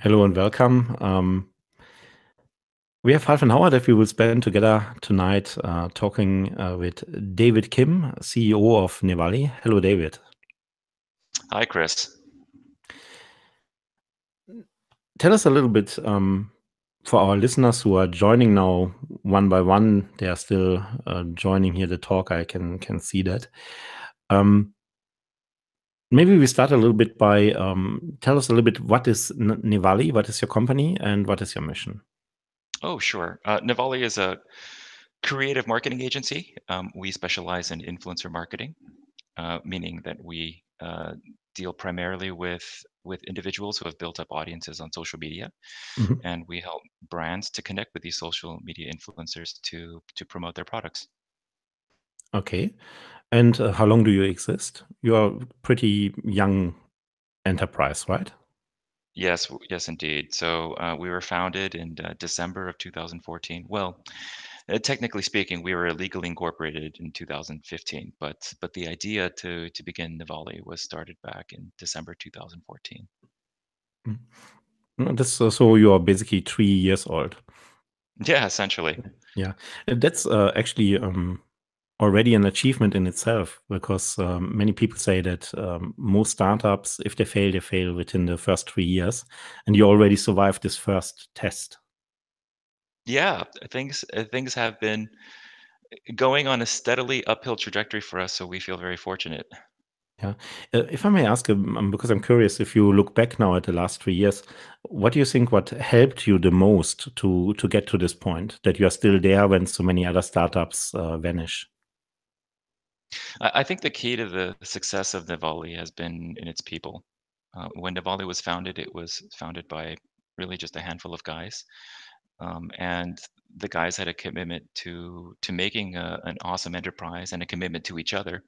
Hello and welcome. We have half an hour that we will spend together tonight talking with David Kim, CEO of Nevaly. Hello, David. Hi, Chris. Tell us a little bit for our listeners who are joining now one by one. They are still joining here the talk. I can see that. Maybe we start a little bit by tell us a little bit what is Nevaly, what is your company, and what is your mission? Oh, sure. Nevaly is a creative marketing agency. We specialize in influencer marketing, meaning that we deal primarily with individuals who have built up audiences on social media, Mhm. and we help brands to connect with these social media influencers to promote their products. Okay. And how long do you exist? You are pretty young enterprise, right? Yes, yes, indeed. So we were founded in December of 2014. Well, technically speaking, we were legally incorporated in 2015, but the idea to begin Nivali was started back in December 2014. Mm. That's so you are basically 3 years old. Yeah, essentially. Yeah, that's actually already an achievement in itself because many people say that most startups, if they fail within the first 3 years, and you already survived this first test. Yeah, things have been going on a steadily uphill trajectory for us, so we feel very fortunate. Yeah. If I may ask, because I'm curious, if you look back now at the last 3 years, what do you think what helped you the most to get to this point that you are still there when so many other startups vanish? I think the key to the success of Nivali has been in its people. When Nivali was founded, it was founded by really just a handful of guys. And the guys had a commitment to making an awesome enterprise and a commitment to each other.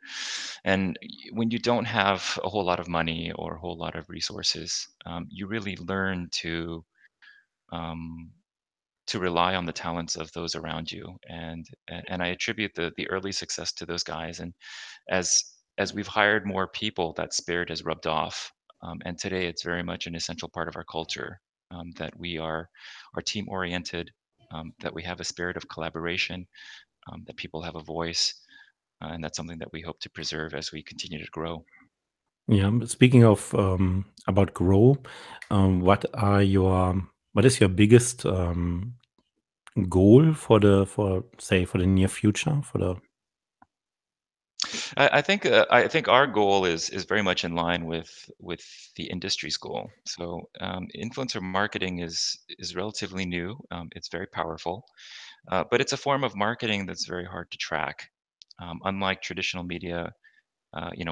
And when you don't have a whole lot of money or a whole lot of resources, you really learn um, to rely on the talents of those around you. And I attribute the early success to those guys. And as as we've hired more people, that spirit has rubbed off. And today, it's very much an essential part of our culture that we are team oriented, that we have a spirit of collaboration, that people have a voice, and that's something that we hope to preserve as we continue to grow. Yeah. Speaking of about grow, what is your biggest goal for the near future for the I think our goal is very much in line with the industry's goal. So influencer marketing is relatively new. It's very powerful, but it's a form of marketing that's very hard to track. Unlike traditional media,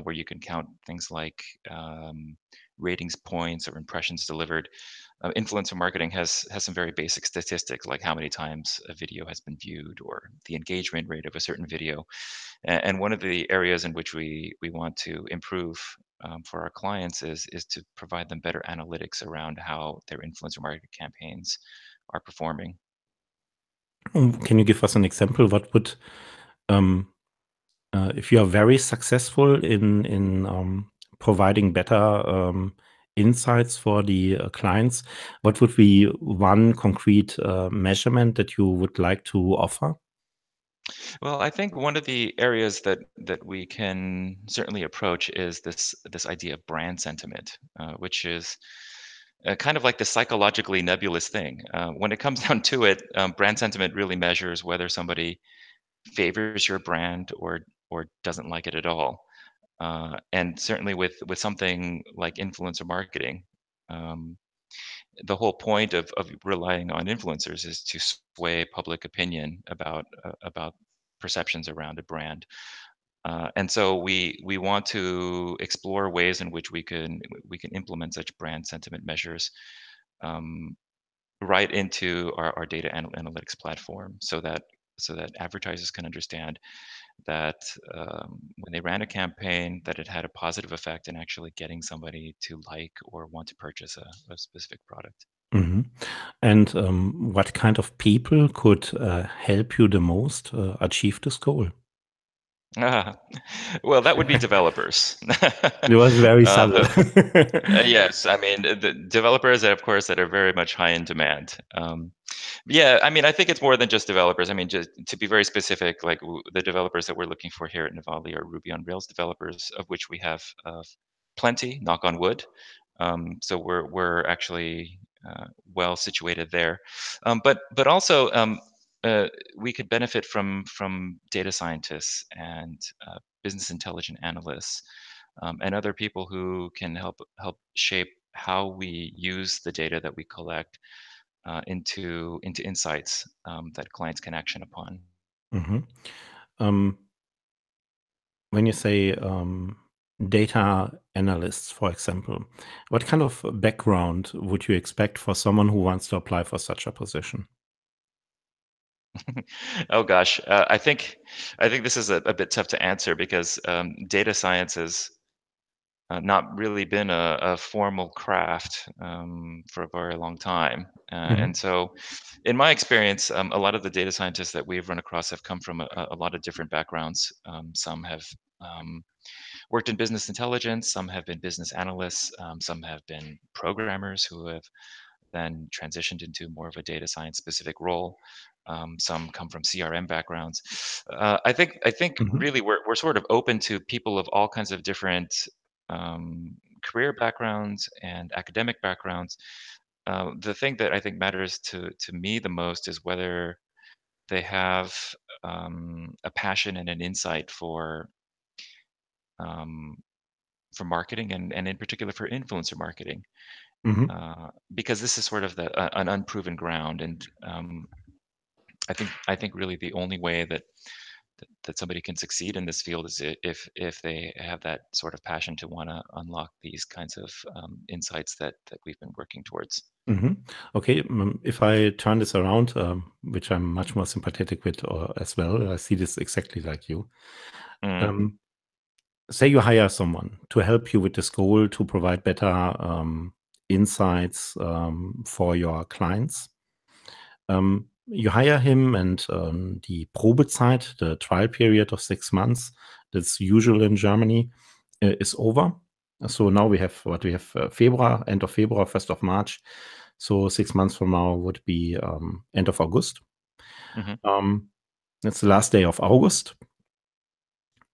where you can count things like ratings points or impressions delivered. Influencer marketing has some very basic statistics, like how many times a video has been viewed or the engagement rate of a certain video. And one of the areas in which we want to improve for our clients is to provide them better analytics around how their influencer marketing campaigns are performing. Can you give us an example? What would um, if you are very successful in providing better insights for the clients, what would be one concrete measurement that you would like to offer? Well, I think one of the areas that we can certainly approach is this idea of brand sentiment, which is kind of like the psychologically nebulous thing. When it comes down to it, brand sentiment really measures whether somebody favors your brand or doesn't like it at all. And certainly with something like influencer marketing, um, the whole point of relying on influencers is to sway public opinion about perceptions around a brand. And so we want to explore ways in which we can implement such brand sentiment measures um, right into our data analytics platform, so that advertisers can understand that when they ran a campaign, that it had a positive effect in actually getting somebody to like or want to purchase a specific product. Mhm. And what kind of people could help you the most achieve this goal? Ah, well, that would be developers. It was very subtle. But yes, I mean, the developers, of course, that are very much high in demand. Yeah, I mean, I think it's more than just developers. I mean, just to be very specific, like the developers that we're looking for here at nevaly are Ruby on Rails developers, of which we have plenty, knock on wood. So we're actually well situated there. But also uh, we could benefit from data scientists and business intelligent analysts and other people who can help shape how we use the data that we collect into insights that clients can action upon. Mhm. Um, when you say data analysts, for example, what kind of background would you expect for someone who wants to apply for such a position? Oh gosh, I think this is a bit tough to answer because data science has not really been a formal craft for a very long time, Mhm. and so in my experience, a lot of the data scientists that we've run across have come from a lot of different backgrounds. Some have worked in business intelligence, some have been business analysts, some have been programmers who have then transitioned into more of a data science specific role. Some come from CRM backgrounds. I think Mhm. really we're sort of open to people of all kinds of different career backgrounds and academic backgrounds. The thing that I think matters to me the most is whether they have a passion and an insight um, for marketing and in particular for influencer marketing. Mhm. Because this is sort of an unproven ground, and I think really the only way that somebody can succeed in this field is if they have that sort of passion to want to unlock these kinds of insights that we've been working towards. Mhm. Okay, if I turn this around, which I'm much more sympathetic with as well, I see this exactly like you. Mm, Um, say you hire someone to help you with this goal to provide better insights for your clients. You hire him, and die Probezeit, the trial period of 6 months, that's usual in Germany, is over. So now we have what we have February, end of February, 1st of March. So 6 months from now would be end of August. mhm. Um, that's the last day of August.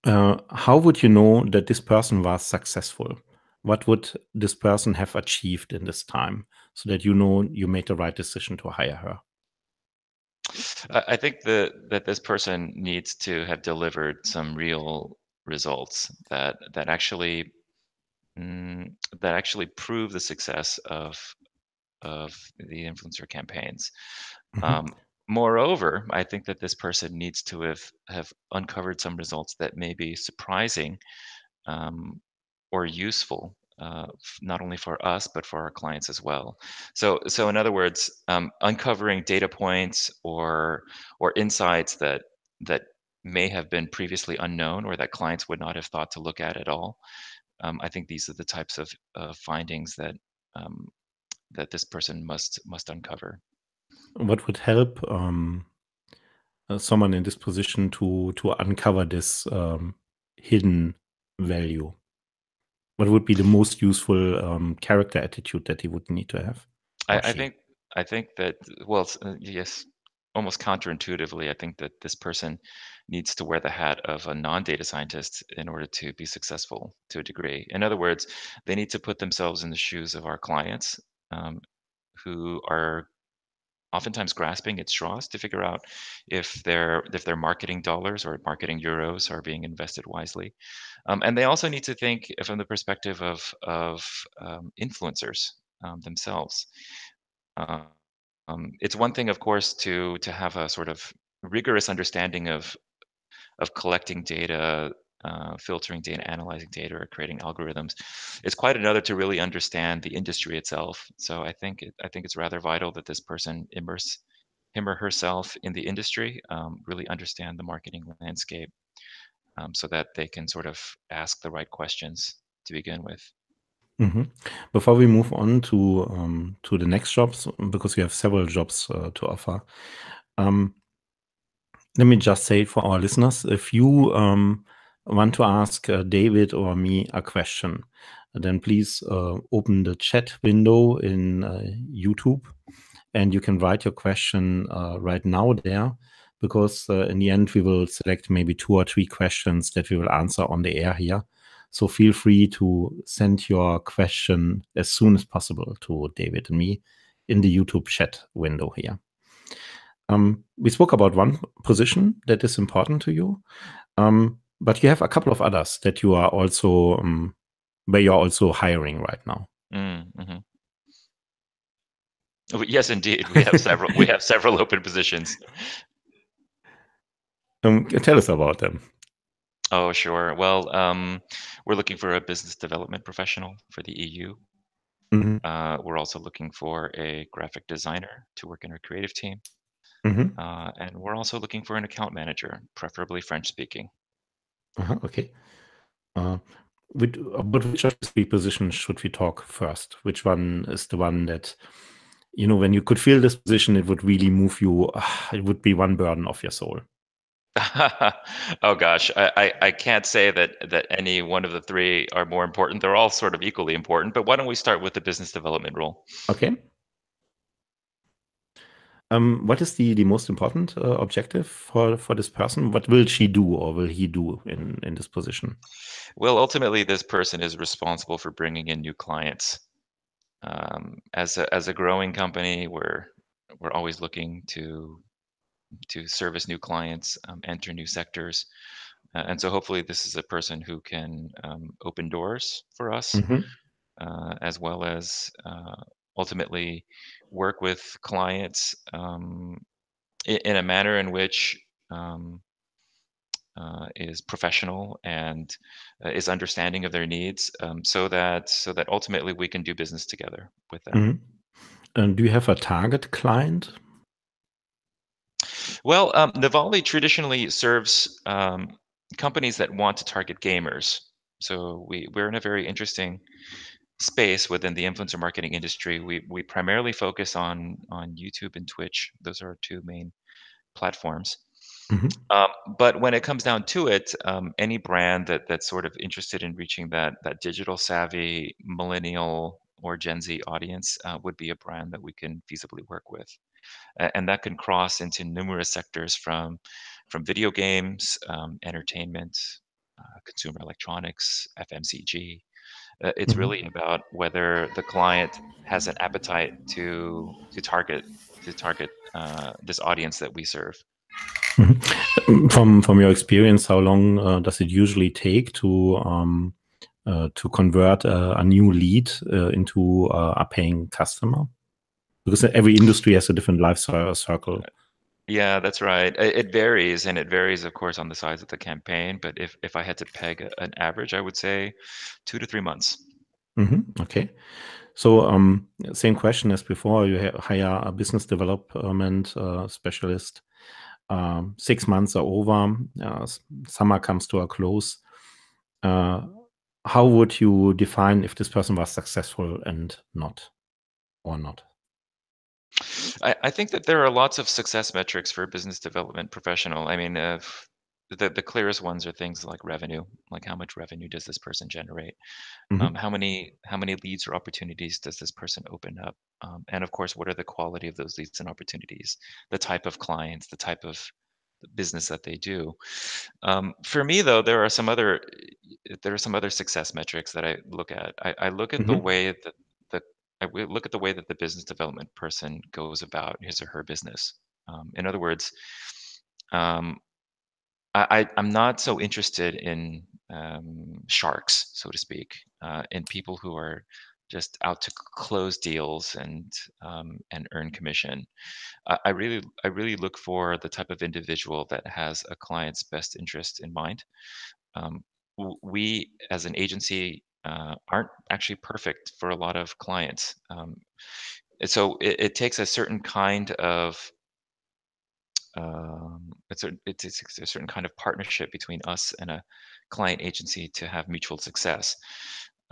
How would you know that this person was successful? What would this person have achieved in this time so that you know you made the right decision to hire her? I think that this person needs to have delivered some real results mm, that actually prove the success of the influencer campaigns. Mhm. Um, Moreover, I think that this person needs to have uncovered some results that may be surprising um, or useful, not only for us but for our clients as well. So in other words, uncovering data points or insights that may have been previously unknown or that clients would not have thought to look at all. I think these are the types of findings um, that this person must uncover. What would help someone in this position to uncover this hidden value? What would be the most useful character attitude that he would need to have, I, or I she? think I think that well, yes, almost counterintuitively, I think that this person needs to wear the hat of a non-data scientist in order to be successful to a degree. In other words, they need to put themselves in the shoes of our clients, um, who are oftentimes grasping at straws to figure out if their marketing dollars or marketing euros are being invested wisely. And they also need to think from the perspective of influencers themselves. Uh, it's one thing, of course, to have a sort of rigorous understanding of collecting data, filtering data, analyzing data, or creating algorithms. It's quite another to really understand the industry itself. So I think it's rather vital that this person immerse him or herself in the industry, really understand the marketing landscape, so that they can sort of ask the right questions to begin with. Mhm. Before we move on to the next jobs, because you have several jobs to offer, um, Let me just say for our listeners, if you want to ask David or me a question, then please open the chat window in YouTube, and you can write your question right now there, because in the end we will select maybe 2 or 3 questions that we will answer on the air here. So feel free to send your question as soon as possible to David and me in the YouTube chat window here. We spoke about one position that is important to you, but you have a couple of others that you are also where you're also hiring right now. Mhm. Yes, indeed. We have several. We have several open positions. Tell us about them. Oh, sure. Well, we're looking for a business development professional for the EU. Mhm. We're also looking for a graphic designer to work in our creative team. Mhm. And we're also looking for an account manager, preferably French speaking. Okay. But which of the 3 positions should we talk first? Which one is the one that, when you could feel this position, it would really move you, it would be one burden of your soul? Oh gosh, I can't say that any one of the 3 are more important. They're all sort of equally important, but why don't we start with the business development role? Okay. What is the most important objective for this person? What will she do or will he do in this position? Well, ultimately, this person is responsible for bringing in new clients. As a growing company, we're always looking to service new clients, enter new sectors, and so hopefully this is a person who can open doors for us, Mhm. as well as ultimately work with clients in a manner in which um, is professional and is understanding of their needs, so that ultimately we can do business together with them. Mhm. Do you have a target client? Well, nevaly traditionally serves companies that want to target gamers. So we're in a very interesting space within the influencer marketing industry. We primarily focus on YouTube and Twitch. Those are our 2 main platforms. Mhm. Um, but when it comes down to it, any brand that's sort of interested in reaching that digital savvy millennial or Gen Z audience would be a brand that we can feasibly work with, and that can cross into numerous sectors from video games, entertainment, consumer electronics, FMCG. It's Mhm. really about whether the client has an appetite to target this audience that we serve. Mhm. From your experience, how long does it usually take to convert a new lead into a paying customer? Because every industry has a different life circle. Yeah, that's right. It varies, and it varies, of course, on the size of the campaign. But if I had to peg an average, I would say 2 to 3 months. Okay. So, same question as before. You hire a business development specialist. 6 months are over. Summer comes to a close. Uh, how would you define if this person was successful and not, or not? I think that there are lots of success metrics for a business development professional. I mean, the clearest ones are things like revenue, like how much revenue does this person generate? Mhm. How many leads or opportunities does this person open up? And of course, what are the quality of those leads and opportunities? The type of clients, the type of business that they do. For me, though, there are some other success metrics that I look at. I look at the Mhm. way that the look at the way that the business development person goes about his or her business. In other words, um, I'm not so interested in sharks, so to speak, in people who are just out to close deals and earn commission. I really look for the type of individual that has a client's best interest in mind. Um, we, as an agency, aren't actually perfect for a lot of clients. And so it takes a certain kind of it's a certain kind of partnership between us and a client agency to have mutual success.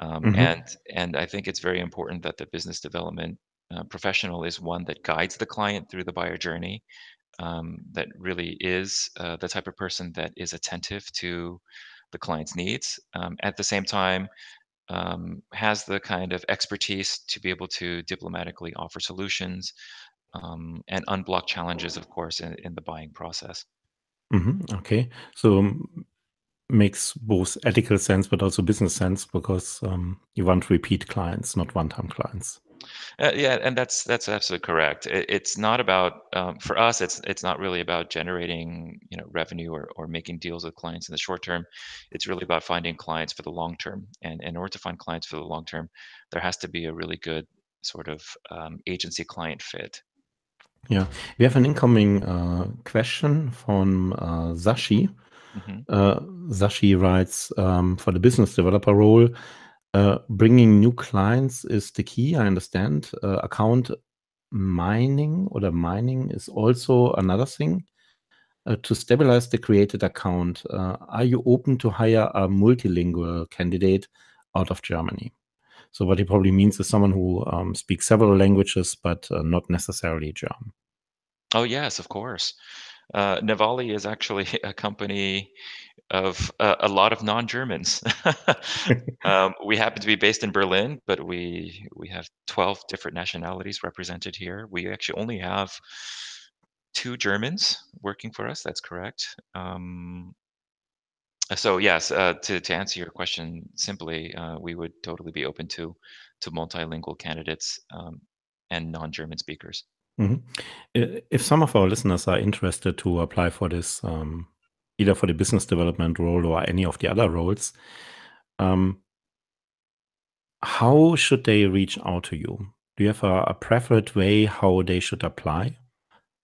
Um, Mhm. and and I think it's very important that the business development professional is one that guides the client through the buyer journey, that really is the type of person that is attentive to the client's needs. At the same time, has the kind of expertise to be able to diplomatically offer solutions and unblock challenges, of course, in the buying process. Okay. So makes both ethical sense but also business sense because you want repeat clients, not one-time clients. Yeah, and that's absolutely correct. It's not about for us. It's not really about generating revenue or making deals with clients in the short term. It's really about finding clients for the long term. And in order to find clients for the long term, there has to be a really good sort of agency client fit. Yeah. We have an incoming question from Sashi. Hmm. Uh, Sashi writes, for the business developer role, bringing new clients is the key. I understand. Account mining is also another thing. To stabilize the created account, are you open to hire a multilingual candidate out of Germany? So what he probably means is someone who speaks several languages, but not necessarily German. Oh yes, of course. Nevaly is actually a company of a lot of non-Germans. We happen to be based in Berlin, but we have 12 different nationalities represented here. We actually only have 2 Germans working for us, that's correct. So yes, to answer your question simply, we would totally be open to multilingual candidates, and non-German speakers. Mhm. If some of our listeners are interested to apply for this, either for the business development role or any of the other roles, um, how should they reach out to you? Do you have a preferred way how they should apply?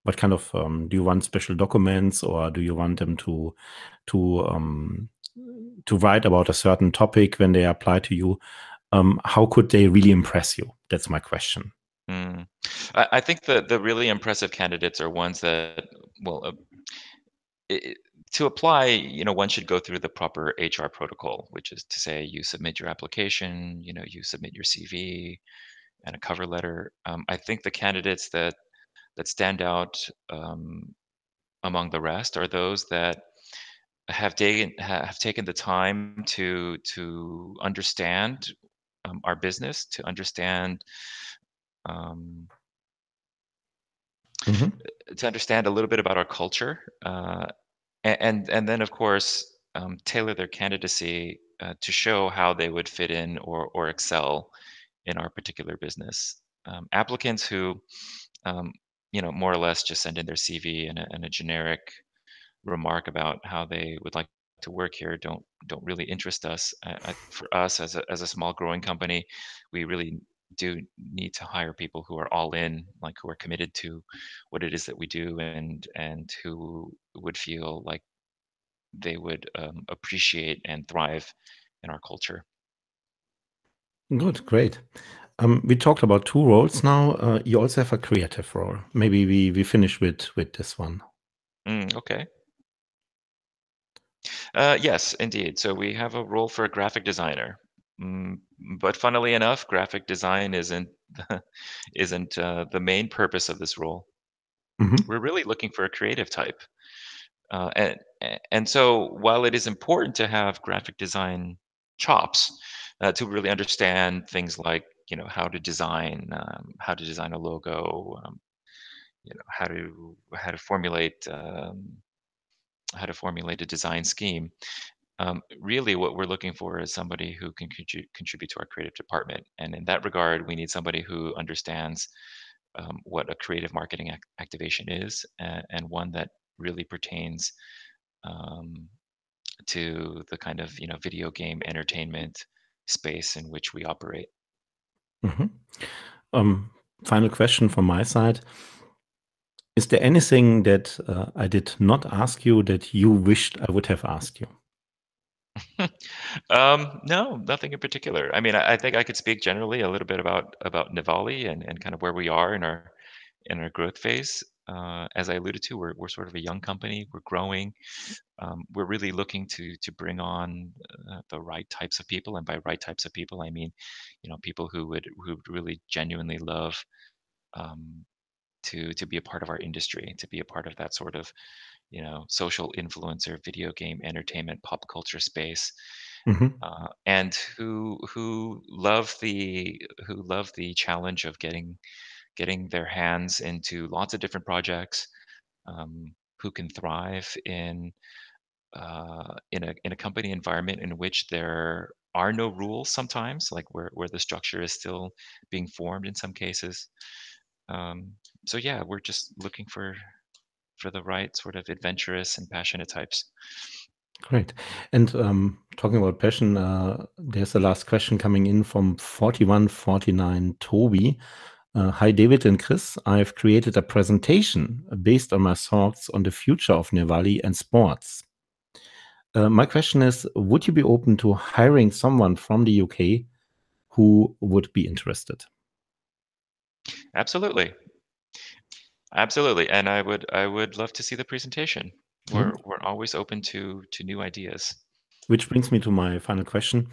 What kind of do you want special documents, or do you want them to um, to write about a certain topic when they apply to you? How could they really impress you? That's my question. Mm. I think the really impressive candidates are ones that, well, I to apply, one should go through the proper HR protocol, which is to say you submit your application, you submit your CV and a cover letter. I think the candidates that stand out among the rest are those that have taken the time to understand our business, um, Mhm. to understand a little bit about our culture, and then of course tailor their candidacy to show how they would fit in or excel in our particular business. Applicants who um, more or less just send in their CV and a generic remark about how they would like to work here don't really interest us. For us as a small growing company, we really do need to hire people who are all in, like who are committed to what it is that we do, and who would feel like they would appreciate and thrive in our culture. Good, great. We talked about two roles now. You also have a creative role. Maybe we finish with this one. Okay. Yes, indeed. So we have a role for a graphic designer. Mm, but funnily enough, graphic design isn't the main purpose of this role. Mhm. We're really looking for a creative type. And so while it is important to have graphic design chops to really understand things like how to design a logo, how to formulate a design scheme. Really, what we're looking for is somebody who can contribute to our creative department, and in that regard, we need somebody who understands what a creative marketing activation is, and one that really pertains um, to the kind of video game entertainment space in which we operate. Mhm. Um, Final question from my side. Is there anything that I did not ask you that you wished I would have asked you? No, nothing in particular. I mean, I think I could speak generally a little bit about Nivali and kind of where we are in our growth phase. As I alluded to, we're sort of a young company. We're growing. We're really looking to bring on the right types of people, and by right types of people, I mean, people who would really genuinely love um, to be a part of our industry, to be a part of that sort of, social influencer, video game, entertainment, pop culture space, Mhm. and who love the challenge of getting their hands into lots of different projects, who can thrive in a company environment in which there are no rules sometimes, like where the structure is still being formed in some cases. Um, so yeah, we're just looking for the right sort of adventurous and passionate types. Great. And talking about passion, there's the last question coming in from 4149 Toby. Hi, David and Chris. I've created a presentation based on my thoughts on the future of nevaly and sports. My question is, would you be open to hiring someone from the UK who would be interested? Absolutely, absolutely, and I would love to see the presentation. Mhm. We're always open to new ideas. Which brings me to my final question.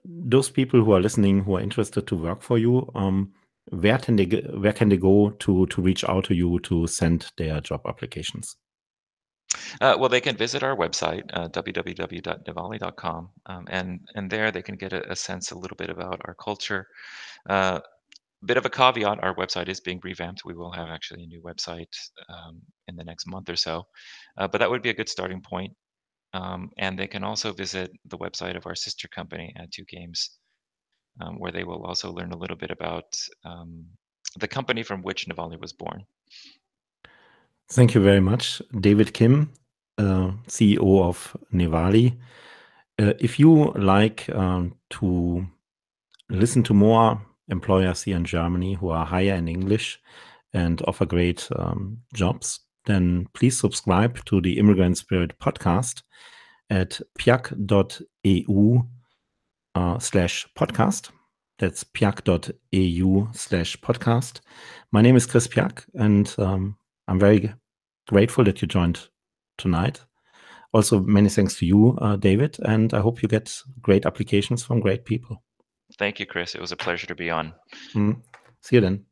Those people who are listening, who are interested to work for you, where can they go to reach out to you to send their job applications? Well, they can visit our website, www.nevaly.com, and there they can get a sense a little bit about our culture. Uh, Bit of a caveat: our website is being revamped. We will have actually a new website in the next month or so, but that would be a good starting point. And they can also visit the website of our sister company, Add2Games, where they will also learn a little bit about the company from which nevaly was born. Thank you very much, David Kim, CEO of nevaly. If you like to listen to more employers here in Germany who are higher in English and offer great jobs, then please subscribe to the Immigrant Spirit podcast at pyak.eu/podcast. That's pyak.eu/podcast. My name is Chris Pyak, and I'm very grateful that you joined tonight. Also, many thanks to you, David, and I hope you get great applications from great people. Thank you, Chris. It was a pleasure to be on. See you then.